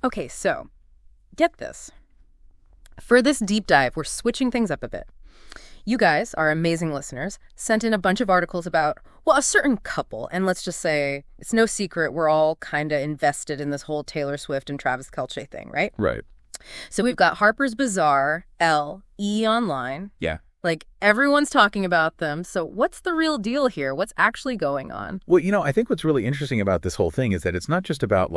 Okay, so get this. For this deep dive, we're switching things up a bit. You guys, our amazing listeners, sent in a bunch of articles about, well, a certain couple. And let's just say it's no secret we're all kind of invested in this whole Taylor Swift and Travis Kelce thing, right? Right. So we've got Harper's Bazaar, Elle, E! Online. Yeah. Like, everyone's talking about them. So what's the real deal here? What's actually going on? Well, I think what's really interesting about this whole thing is that it's not just about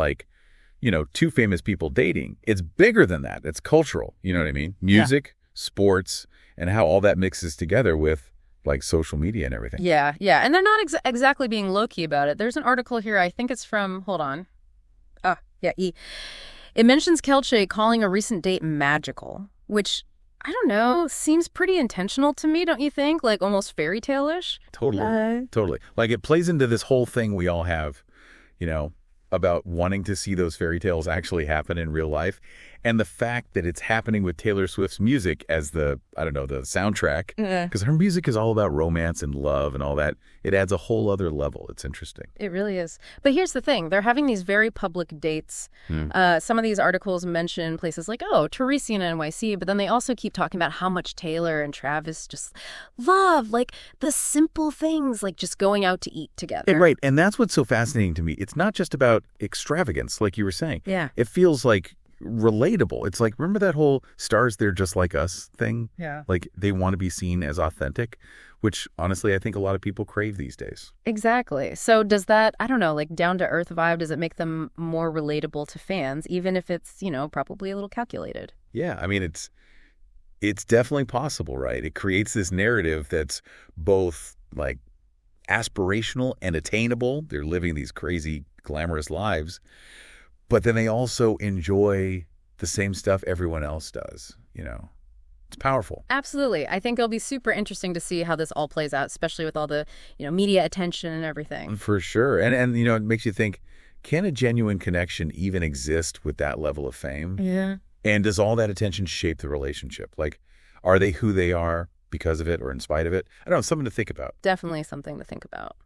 two famous people dating. It's bigger than that. It's cultural. You know what I mean? Music, sports, and how all that mixes together with social media and everything. Yeah. And they're not exactly being low-key about it. There's an article here. I think it's from, hold on. E! It mentions Kelce calling a recent date magical, which, I don't know, seems pretty intentional to me, don't you think? Like almost fairy tale-ish. Totally. Totally. It plays into this whole thing we all have, about wanting to see those fairy tales actually happen in real life. And the fact that it's happening with Taylor Swift's music as the soundtrack, because her music is all about romance and love and all that. It adds a whole other level. It's interesting. It really is. But here's the thing. They're having these very public dates. Some of these articles mention places like, Teresi and NYC, but then they also keep talking about how much Taylor and Travis just love, the simple things, just going out to eat together. Right. And that's what's so fascinating to me. It's not just about extravagance, like you were saying. Yeah. It feels relatable. It's remember that whole stars, they're just like us thing? Yeah. They want to be seen as authentic, which honestly I think a lot of people crave these days. Exactly. So does that, I don't know, down-to-earth vibe, does it make them more relatable to fans, even if it's, probably a little calculated? Yeah. I mean, it's definitely possible, right? It creates this narrative that's both aspirational and attainable. They're living these crazy, glamorous lives. But then they also enjoy the same stuff everyone else does, It's powerful. Absolutely. I think it'll be super interesting to see how this all plays out, especially with all the, media attention and everything. For sure. And it makes you think, can a genuine connection even exist with that level of fame? Yeah. And does all that attention shape the relationship? Are they who they are because of it or in spite of it? I don't know, something to think about. Definitely something to think about.